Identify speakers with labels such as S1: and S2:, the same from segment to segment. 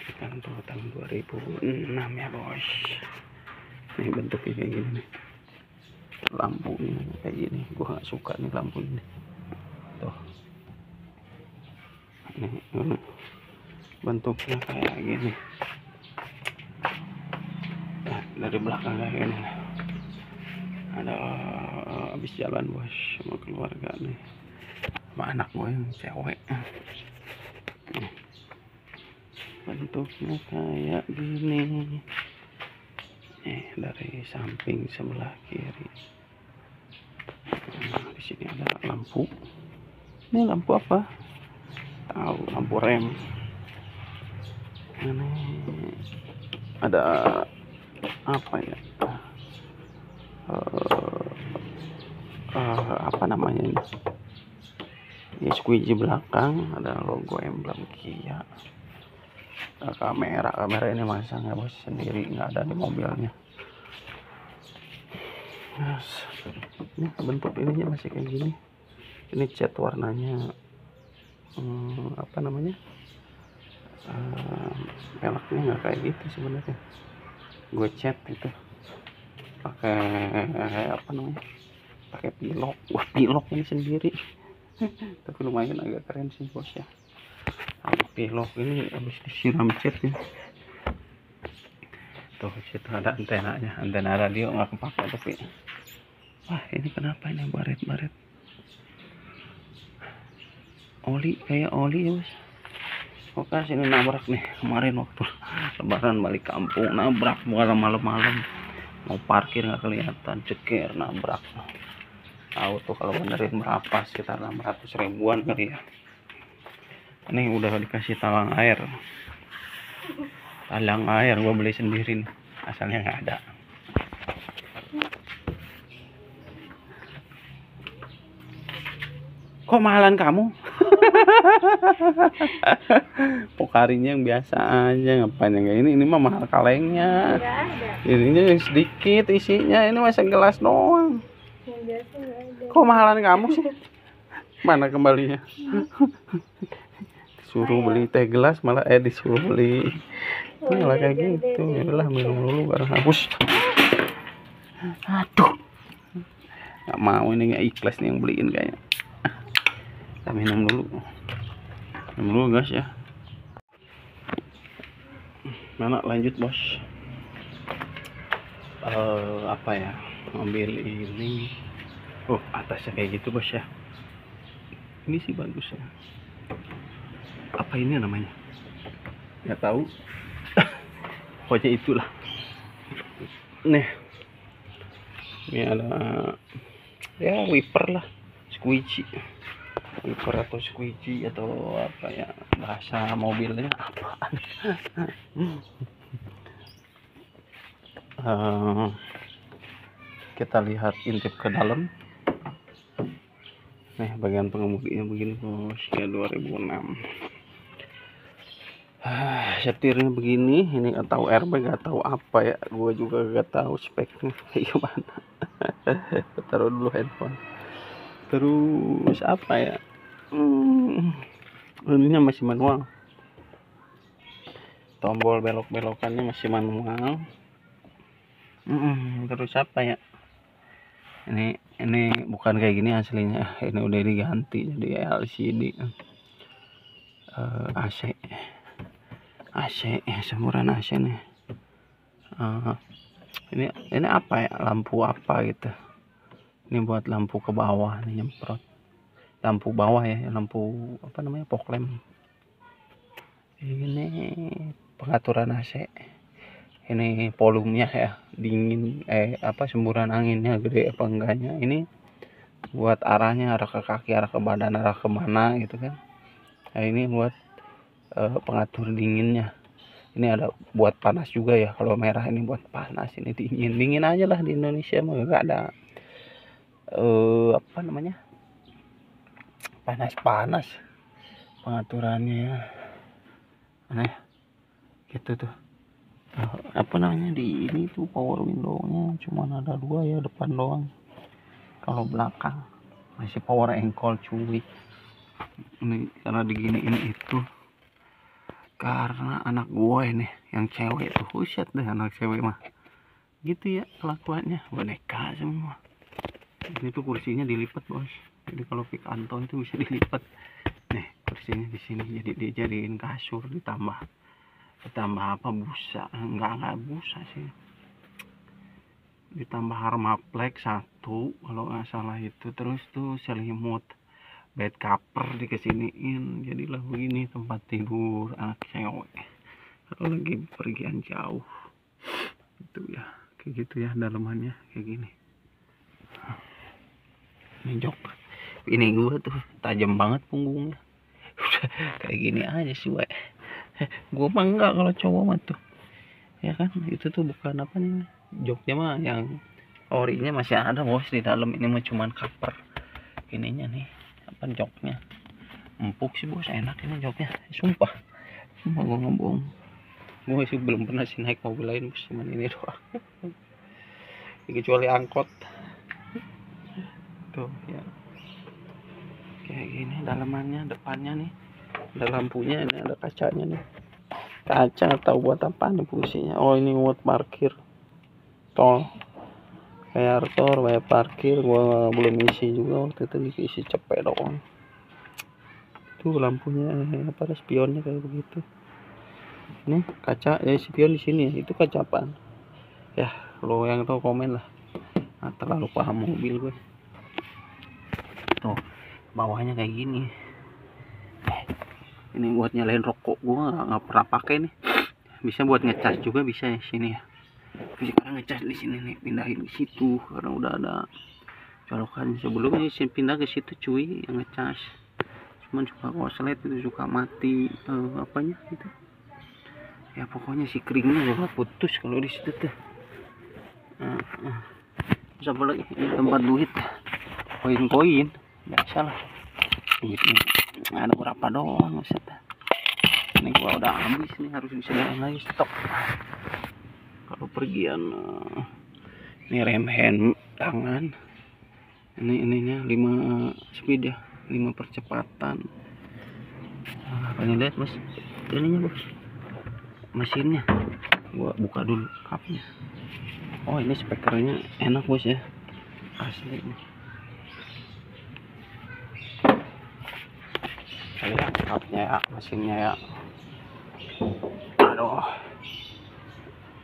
S1: kita tuh tahun 2006 ya bos. Ini bentuknya kayak gini nih, lampunya kayak gini. Gua nggak suka nih lampu ini tuh. Ini bentuknya kayak gini. Nah, dari belakang kayak gini. Ada habis jalan bos sama keluarga nih, sama anak gue yang cewek. Bentuknya kayak gini. Dari samping sebelah kiri. Nah, di sini ada lampu. Ini lampu apa? Tahu, lampu rem. Ini ada apa ya? Apa namanya ini? Ini squeegee belakang, ada logo emblem Kia. Kamera ini masang ya bos, sendiri, nggak ada di mobilnya. Yes. Ini bentuk ininya masih kayak gini. Ini cat warnanya apa namanya, peleknya nggak kayak gitu sebenarnya. Gue cat itu pakai apa namanya, pakai pilok. Wah, pilok ini sendiri tapi lumayan agak keren sih bos ya. Pilok ini habis disiram cat ya. Tuh, situ ada antenanya, antena radio nggak kepake tapi. Wah, ini kenapa ini baret-baret oli, kayak oli ya bos. Oke, ini nabrak nih kemarin waktu lebaran balik kampung, nabrak malam-malam, mau parkir nggak kelihatan, ceker nabrak. Tahu tuh kalau benerin berapa, sekitar 600 ribuan kali ya. Ini udah dikasih talang air gua beli sendiri nih, asalnya nggak ada. Kok mahalan kamu? Pokarinya yang biasa aja, ngapain yang kayak ini mah mahal kalengnya. Ininya yang sedikit isinya, ini masih gelas doang. Kok mahalan kamu sih? Mana kembalinya? Disuruh beli teh gelas malah disuruh beli malah kayak gitu. Yaudahlah, minum dulu baru hapus. Aduh, nggak mau, ini nggak ikhlas nih yang beliin kayaknya. Kita minum dulu guys ya. Mana lanjut bos? Apa ya, mobil ini, atasnya kayak gitu bos ya. Ini sih bagus ya. Apa ini namanya, nggak tahu. Pokoknya itulah. Nih, ini ada ya wiper lah, squeegee, wiper atau squeegee atau apa ya bahasa mobilnya apaan. Kita lihat, intip ke dalam. Nih bagian pengemudinya begini bos ya, 2006. Setirnya begini, ini nggak tahu airbag, nggak tahu apa ya, gue juga nggak tahu speknya kayak gimana. Taruh dulu handphone. Terus apa ya, ininya masih manual, tombol belok-belokannya masih manual. Terus apa ya, ini bukan kayak gini aslinya, ini udah diganti jadi LCD. AC semburan AC nih. Ini apa ya, lampu apa gitu. Ini buat lampu ke bawah nih, nyemprot lampu bawah ya, lampu apa namanya, fog lamp. Ini pengaturan AC. Ini volumenya ya, dingin semburan anginnya gede apa enggaknya. Ini buat arahnya, arah ke kaki, arah ke badan, arah kemana gitu kan. Nah, ini buat pengatur dinginnya. Ini ada buat panas juga ya, kalau merah ini buat panas, ini dingin aja lah. Di Indonesia mah gak ada apa namanya, panas pengaturannya ya. Nah gitu tuh. Apa namanya, di ini tuh power window-nya cuma ada 2 ya, depan doang. Kalau belakang masih power ankle cuy. Ini karena diginiin itu karena anak gue nih yang cewek tuh, buset deh anak cewek mah gitu ya kelakuannya, boneka semua. Ini tuh kursinya dilipat bos, jadi kalau pick Anto itu bisa dilipat. Nih kursinya di sini jadi dijadiin kasur, ditambah apa, busa, enggak busa sih, ditambah harmaflex satu kalau nggak salah itu, terus tuh selimut bed cover dikesiniin, jadilah begini tempat tidur anak cewek kalau lagi pergian jauh itu ya, kayak gitu ya dalamannya kayak gini. Ini jok ini gua tuh tajam banget punggungnya. Udah kayak gini aja sih we. Gua mah enggak kalau cowok mah tuh ya kan, itu tuh bukan apa nih, joknya mah yang orinya masih ada bos di dalam, ini mah cuman cover ininya nih apa joknya. Empuk sih bos, enak ini joknya, sumpah gua nggak bohong. Gua sih belum pernah sih naik mobil lain bos, cuman ini doang. Kecuali angkot tuh ya kayak gini dalamannya. Depannya nih ada lampunya, ini ada kacanya nih, kaca atau buat apa nih fungsinya. Oh ini buat parkir tol, kayak tol bayar parkir. Gua belum isi juga waktu itu, diisi cepet doang. Tuh lampunya apa, ada spionnya kayak begitu. Ini kaca ya, spion di sini. Itu kaca apaan ya, lo yang tahu komen lah. Nah, terlalu paham mobil gue. Tuh bawahnya kayak gini. Ini buat nyalain rokok, gue nggak pernah pakai nih. Bisa buat ngecas juga bisa ya sini ya. Sekarang ngecas di sini nih, pindahin ke situ karena udah ada colokan. Sebelumnya sih pindah ke situ cuy yang ngecas, cuman suka koslet itu, suka mati apanya gitu ya, pokoknya si keringnya juga putus kalau di situ tuh. Terus apa lagi, ini tempat duit, koin biasa lah duitnya ada berapa doang Ustaz. Ini gua udah habis nih, harus disediain lagi stok kalau pergian. Ini rem hand tangan, ini ininya 5 speed ya, 5 percepatan. Pengen lihat bos ininya bos, mesinnya. Gua buka dulu kapnya. Oh ini spekernya enak bos ya, asli nih. Lihat kapnya ya, mesinnya ya, aduh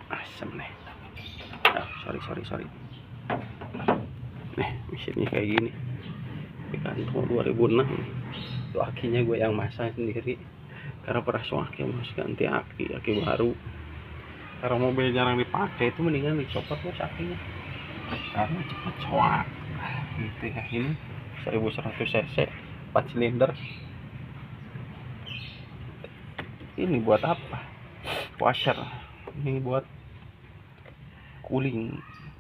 S1: asem nih. Sorry nih mesinnya kayak gini, Picanto 2006. Itu akinya gue yang masang sendiri karena pernah soaknya mas, ganti aki baru. Karena mobil jarang dipakai, itu mendingan dicopot mas akinya karena cepat soak gitu ya. Ini 1100 cc 4 silinder. Ini buat apa, washer, ini buat cooling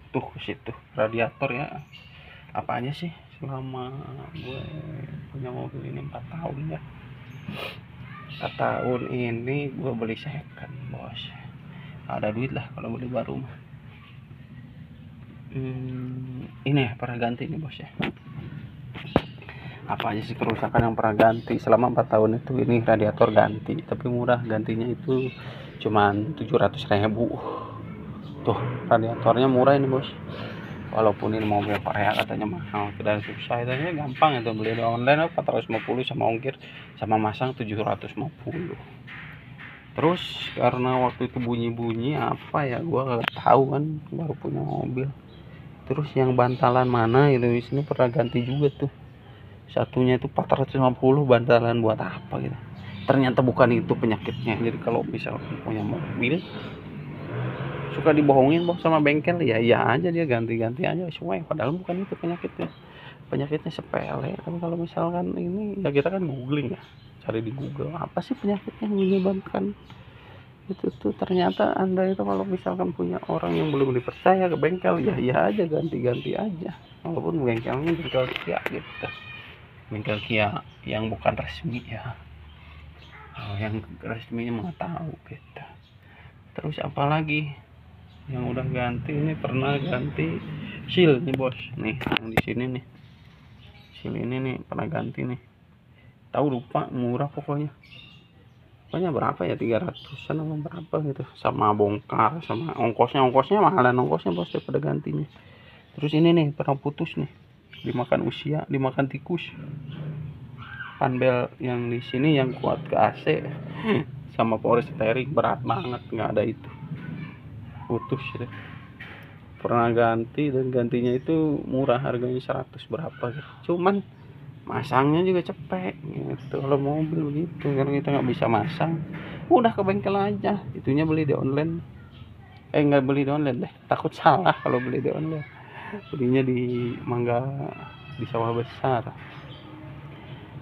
S1: tuh ke situ. Radiator ya, apa aja sih selama gue punya mobil ini 4 tahun ya. 4 tahun ini gue beli second bos, ada duit lah kalau beli baru mah. Ini ya pernah ganti nih bos ya. Apa aja sih kerusakan yang pernah ganti selama 4 tahun itu? Ini radiator ganti, tapi murah, gantinya itu cuman 700.000. Tuh radiatornya murah ini bos, walaupun ini mobil Korea katanya mahal, dan susah. Itu gampang itu, beli di online 450 sama ongkir sama masang 750. Terus karena waktu itu bunyi apa ya, gua gak tahu kan, baru punya mobil. Terus yang bantalan mana itu di sini pernah ganti juga tuh, satunya itu 450. Bantalan buat apa gitu, ternyata bukan itu penyakitnya. Jadi kalau misal punya mobil suka dibohongin bos sama bengkel, ya aja dia ganti aja sesuai, padahal bukan itu penyakitnya sepele. Tapi kalau misalkan ini ya kita kan googling ya, cari di Google apa sih penyakitnya yang menyebabkan itu tuh. Ternyata Anda itu kalau misalkan punya orang yang belum dipercaya ke bengkel, ya aja ganti aja, walaupun bengkelnya bengkel Kia gitu, bengkel Kia yang bukan resmi ya. Yang resminya mau tahu gitu. Terus apalagi yang udah ganti, ini pernah ganti seal nih bos, nih yang di sini nih, seal ini nih pernah ganti nih, tahu lupa, murah pokoknya. pokoknya berapa ya, 300-an apa berapa gitu, sama bongkar sama ongkosnya mahalan, ongkosnya bos daripada gantinya. Terus ini nih pernah putus nih, dimakan usia, dimakan tikus. Panbel yang di sini yang kuat ke AC sama power steering berat banget, nggak ada itu, putus gitu. Pernah ganti, dan gantinya itu murah, harganya 100 berapa gitu. Cuman masangnya juga cepet gitu. Kalau mobil begitu, karena kita nggak bisa masang, udah ke bengkel aja, itunya beli di online. Nggak beli di online deh, takut salah kalau beli di online. Belinya di Mangga, di Sawah Besar.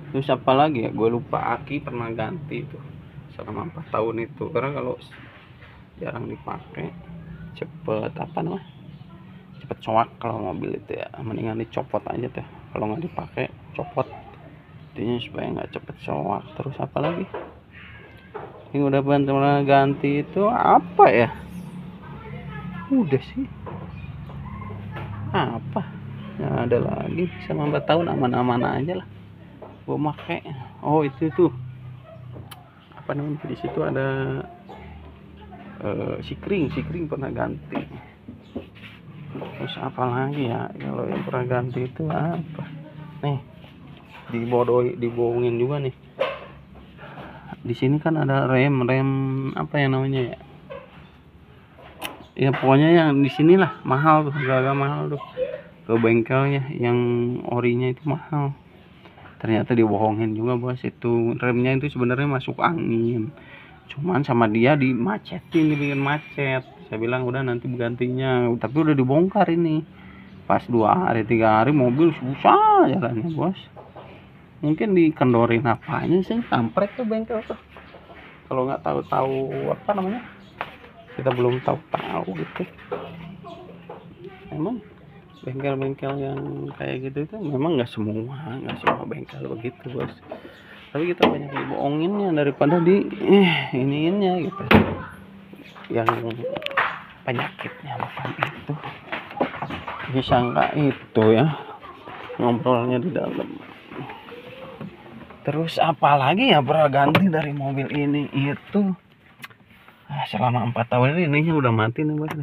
S1: Terus apa lagi ya, gue lupa. Aki pernah ganti tuh selama 4 tahun itu, karena kalau jarang dipakai cepet apa namanya, cepet coak kalau mobil itu ya, mendingan dicopot aja tuh kalau nggak dipakai, copot intinya supaya nggak cepet coak. Terus apa lagi yang udah pernah ganti itu apa ya, udah sih apa nggak ada lagi. Sama 4 tahun aman-aman aja lah gue make. Oh itu tuh apa namanya, di situ ada sikring pernah ganti. Terus apa lagi ya kalau yang pernah ganti itu apa nih, dibohongin juga nih. Di sini kan ada rem apa yang namanya ya pokoknya yang di sinilah mahal tuh, agak mahal tuh, ke bengkelnya yang orinya itu mahal. Ternyata dibohongin juga bos, itu remnya itu sebenarnya masuk angin, cuman sama dia dimacetin, dibikin macet. Saya bilang udah nanti gantinya, tapi udah dibongkar ini. Pas 2 hari 3 hari mobil susah jalannya bos. Mungkin dikendorin apanya sih, kampret tuh bengkel tuh. Kalau nggak tahu apa namanya, kita belum tahu gitu. Emang bengkel-bengkel yang kayak gitu itu memang nggak semua bengkel begitu bos, tapi kita banyak dibohonginnya daripada di iniinnya gitu, yang penyakitnya bukan itu, disangka itu ya ngobrolnya di dalam. Terus apalagi ya pernah ganti dari mobil ini itu, selama 4 tahun ini udah mati nih bos.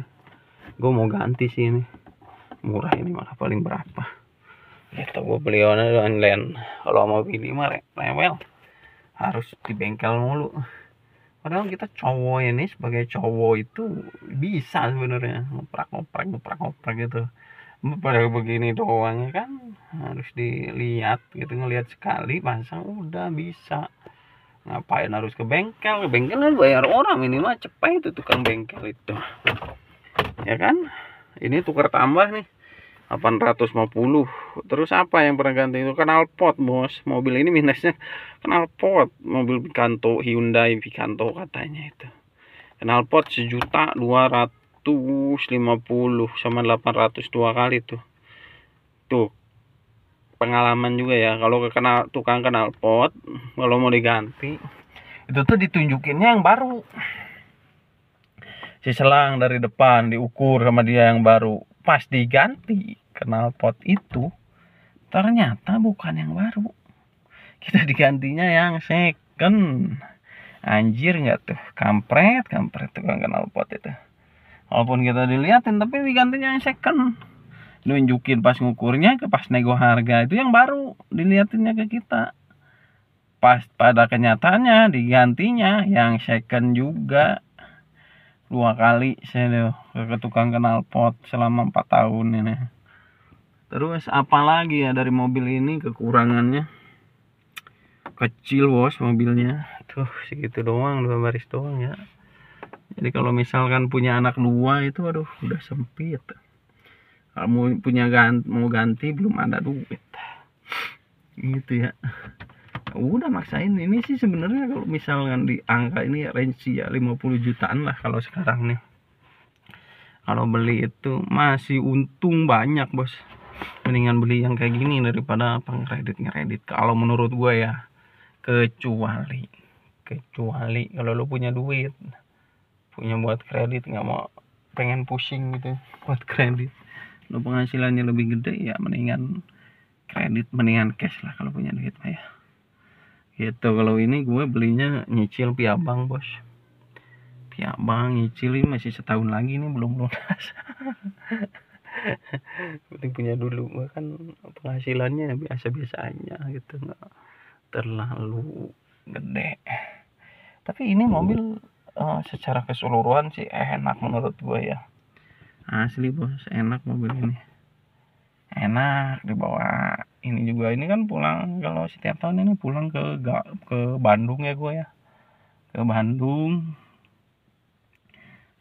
S1: Gue mau ganti sih ini, murah ini malah, paling berapa gitu. Gue beli online. Kalau mau beli mah rewel, harus di bengkel mulu. Padahal kita cowok ini, sebagai cowok itu bisa sebenarnya ngoprak gitu. Pada begini doang ya kan, harus dilihat gitu, ngelihat sekali pasang udah bisa. Ngapain harus ke bengkel kan bayar orang, minimal cepet itu tukang bengkel itu ya kan. Ini tukar tambah nih 850. Terus apa yang pernah ganti itu, knalpot bos. Mobil ini minusnya knalpot, mobil Picanto, Hyundai Picanto katanya itu. Knalpot 1.250 sama 800 2 kali tuh. Tuh pengalaman juga ya, kalau ke tukang knalpot kalau mau diganti itu tuh ditunjukinnya yang baru, si selang dari depan diukur sama dia yang baru. Pas diganti knalpot itu ternyata bukan yang baru, kita digantinya yang second. Anjir nggak tuh, kampret tukang knalpot itu. Walaupun kita diliatin tapi digantinya yang second. Nunjukin pas ngukurnya, ke pas nego harga itu yang baru diliatinnya ke kita. Pas pada kenyataannya digantinya yang second juga. 2 kali saya ke tukang knalpot selama 4 tahun ini. Terus apalagi ya dari mobil ini kekurangannya, kecil bos mobilnya tuh, segitu doang, 2 baris doang ya. Jadi kalau misalkan punya anak 2 itu aduh udah sempit. Kalau mau ganti belum ada duit gitu ya, udah maksain. Ini sih sebenarnya kalau misalkan di angka ini range ya 50 jutaan lah kalau sekarang nih. Kalau beli itu masih untung banyak bos, mendingan beli yang kayak gini daripada ngeredit kalau menurut gue ya. Kecuali kalau lo punya duit, punya buat kredit, nggak mau pengen pusing gitu buat kredit, lo penghasilannya lebih gede ya, mendingan kredit, mendingan cash lah kalau punya duit mah ya Gitu. Kalau ini gue belinya nyicil Piabang bos, Piabang nyicil ini masih setahun lagi nih belum lunas. Penting punya dulu, gue kan penghasilannya biasa-biasa aja gitu, nggak terlalu gede. Tapi ini mobil secara keseluruhan sih enak menurut gue ya, asli bos, enak mobil ini, enak dibawa. Ini juga, ini kan pulang, kalau setiap tahun ini pulang ke Bandung ya gue ya, ke Bandung,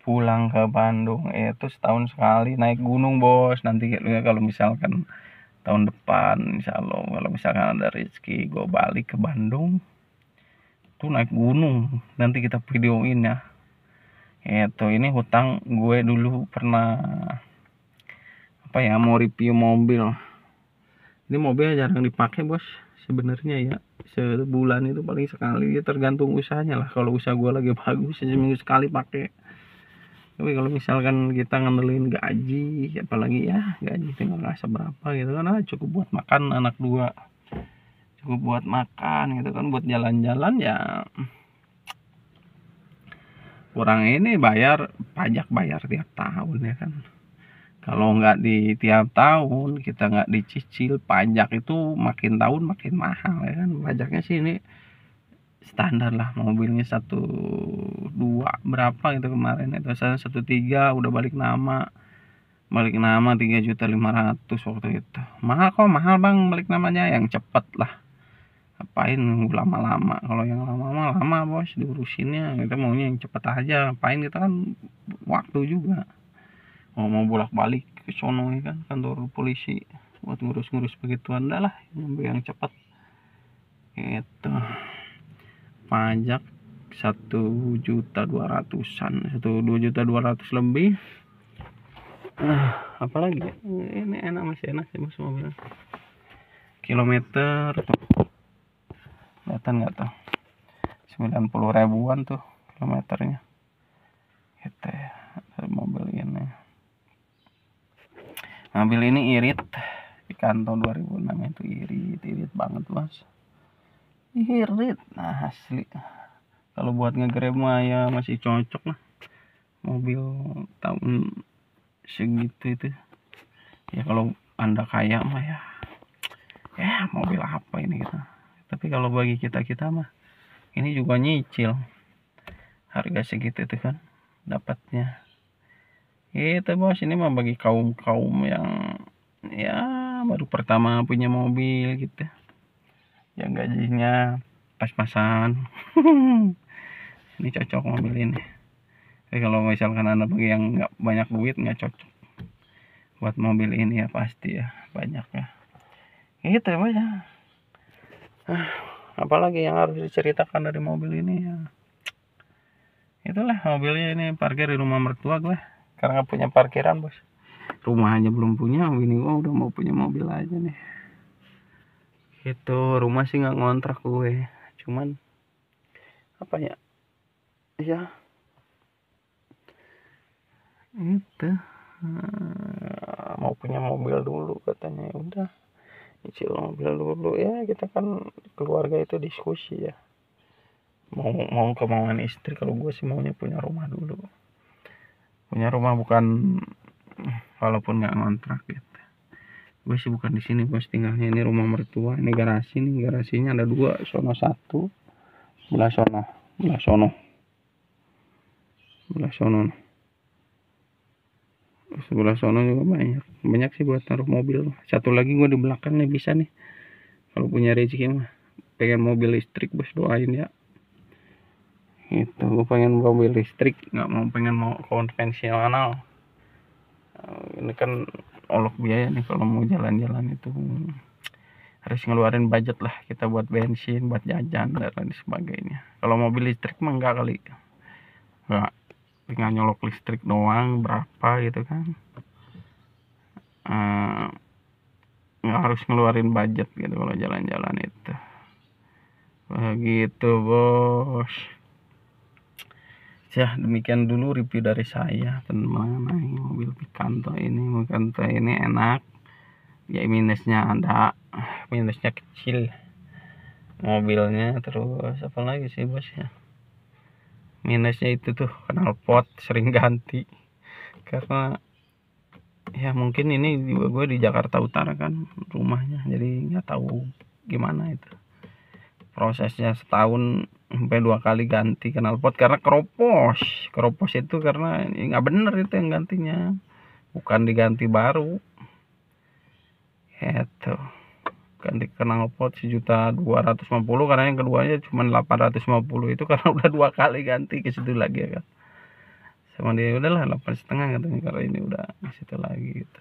S1: pulang ke Bandung itu setahun sekali naik gunung bos. Nanti kalau misalkan tahun depan insya Allah, kalau misalkan ada rezeki gue balik ke Bandung tuh naik gunung, nanti kita videoin ya. Itu ini hutang gue dulu pernah apa ya, mau review mobil. Ini mobil jarang dipakai bos sebenarnya ya, sebulan itu paling sekali ya, tergantung usahanya lah. Kalau usaha gue lagi bagus seminggu sekali pakai. Tapi kalau misalkan kita ngandelin gaji, apalagi ya gaji tinggal nggak seberapa gitu kan, cukup buat makan anak dua, cukup buat makan gitu kan, buat jalan-jalan ya kurang. Ini bayar pajak, bayar tiap tahun ya kan. Kalau nggak di tiap tahun, kita nggak dicicil, pajak itu makin tahun makin mahal ya kan. Pajaknya sih ini standar lah, mobilnya 1,2 berapa gitu kemarin itu, saya 1,3 udah balik nama 3.500.000 waktu itu. Mahal kok, mahal bang, balik namanya yang cepet lah, ngapain nunggu lama-lama. Kalau yang lama-lama lama bos diurusinnya, kita maunya yang cepet aja. Ngapain, kita kan waktu juga mau bolak-balik ke sono ya kan, kantor polisi buat ngurus-ngurus begituan. Dah lah yang cepet itu. Pajak 1.200.000-an, 2.200.000 lebih. Apalagi ini enak, masih enak sih mas mobil. Kilometer tuh kelihatan nggak tuh, 90 ribuan tuh kilometernya gitu ya. Mobil ini irit, Picanto 2006 itu irit banget mas, irit nah asli. Kalau buat ngegrab mah ya masih cocok lah, mobil tahun segitu itu ya. Kalau anda kaya mah ya mobil apa ini gitu. Tapi kalau bagi kita mah ini juga nyicil, harga segitu itu kan dapatnya. Itu bos, ini mah bagi kaum yang ya baru pertama punya mobil gitu, yang gajinya pas-pasan. Ini cocok mobil ini. Tapi kalau misalkan anda bagi yang nggak banyak duit, nggak cocok buat mobil ini ya, pasti ya banyak ya. Gitu ya bos ya. Apalagi yang harus diceritakan dari mobil ini ya, itulah mobilnya ini parkir di rumah mertua gue karena nggak punya parkiran bos. Rumah aja belum punya, ini gue udah mau punya mobil aja nih. Itu rumah sih nggak ngontrak gue, cuman apa ya itu mau punya mobil dulu katanya. Ya udah nyicil mobil dulu ya, kita kan keluarga itu diskusi ya, mau kemauan istri. Kalau gue sih maunya punya rumah dulu, punya rumah, bukan walaupun nggak ngontrak gitu. Gue sih bukan di sini bos tinggalnya, ini rumah mertua. Ini garasi nih, garasinya ada 2, sono 1, sebelah sono sebelah sono juga banyak sih buat taruh mobil. Satu lagi gue di belakang nih bisa nih, kalau punya rezeki mah. Pengen mobil listrik bos, doain ya. Itu gue pengen mobil listrik, nggak mau konvensional. Ini kan olok biaya nih, kalau mau jalan-jalan itu harus ngeluarin budget lah kita buat bensin, buat jajan dan lain sebagainya. Kalau mobil listrik mah enggak kali, enggak, tinggal nyolok listrik doang berapa gitu kan. Nggak harus ngeluarin budget gitu kalau jalan-jalan itu. Begitu bos ya. Demikian dulu review dari saya mengenai mobil Picanto ini. Picanto ini enak ya, minusnya ada, minusnya kecil. mobilnya. Terus apa lagi sih bos ya, minusnya itu tuh knalpot sering ganti, karena ya mungkin ini juga gue di Jakarta Utara kan rumahnya, jadi nggak tahu gimana itu prosesnya, setahun sampai 2 kali ganti knalpot karena keropos itu, karena nggak bener itu yang gantinya, bukan diganti baru itu. Ganti knalpot 1.250.000, karena yang keduanya cuma 850, itu karena udah 2 kali ganti ke situ lagi ya kan, sama dia udahlah 8,5 katanya, karena ini udah ke situ lagi gitu.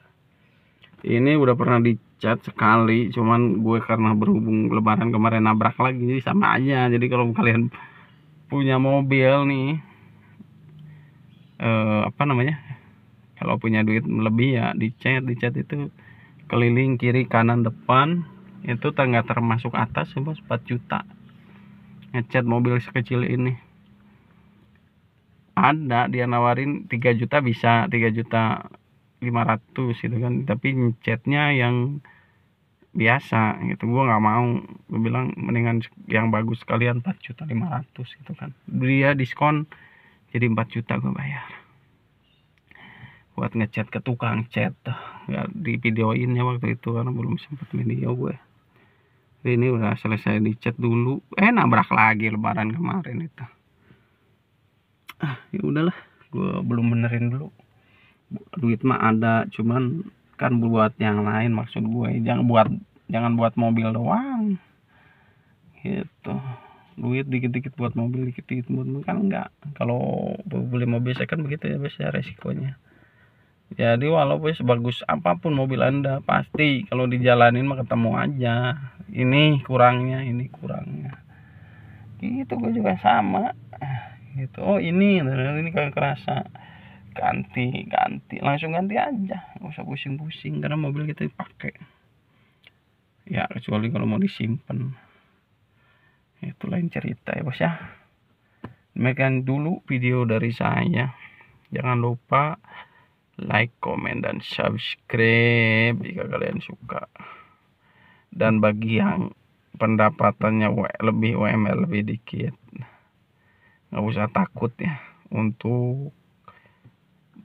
S1: Ini udah pernah dicat sekali, cuman gue karena berhubung lebaran kemarin nabrak lagi, jadi sama aja. Jadi kalau kalian punya mobil nih, apa namanya, kalau punya duit lebih ya dicat itu keliling kiri kanan depan, itu nggak termasuk atas ya bos, 4 juta ngecat mobil sekecil ini. Ada dia nawarin 3 juta, bisa 3.500.000 gitu kan, tapi catnya yang biasa gitu, gua nggak mau. Gue bilang mendingan yang bagus sekalian 4.500.000 gitu kan, dia diskon jadi 4 juta gue bayar buat ngecat ke tukang cat. Nggak di videoin ya waktu itu karena belum sempat video gue. Ini udah selesai dicat dulu, nabrak lagi lebaran kemarin itu. Ya udahlah, gue belum benerin dulu. Duit mah ada, cuman kan buat yang lain, maksud gue jangan buat mobil doang gitu. Duit dikit-dikit buat mobil, dikit-dikit buat mobil kan enggak. Kalau beli mobil saya kan begitu ya biasanya resikonya. Jadi walaupun sebagus apapun mobil Anda, pasti kalau dijalanin mah ketemu aja ini kurangnya gitu. Gue juga sama gitu. Oh ini kan kerasa, ganti langsung ganti aja, nggak usah pusing-pusing, karena mobil kita dipakai ya, kecuali kalau mau disimpan, itu lain cerita ya bos ya. Demikian dulu video dari saya, jangan lupa like, comment, dan subscribe jika kalian suka. Dan bagi yang pendapatannya lebih UMR lebih dikit, nggak usah takut ya untuk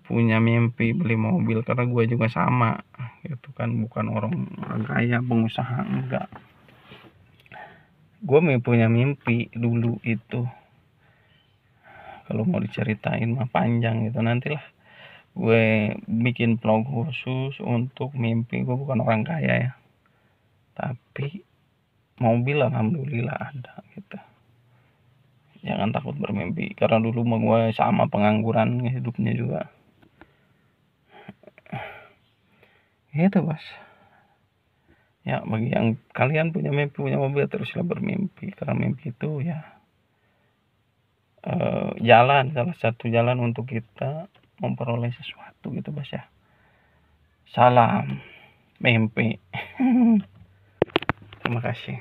S1: punya mimpi beli mobil, karena gue juga sama gitu kan, bukan orang kaya pengusaha, enggak. Gue punya mimpi dulu itu, kalau mau diceritain mah panjang gitu, nantilah gue bikin vlog khusus untuk mimpi gue. Bukan orang kaya ya, tapi mobil alhamdulillah ada gitu. Jangan takut bermimpi, karena dulu mah gue sama pengangguran hidupnya juga gitu bos ya. Bagi yang kalian punya mimpi punya mobil, teruslah bermimpi, karena mimpi itu ya salah satu jalan untuk kita memperoleh sesuatu gitu bos ya. Salam mimpi. Terima kasih.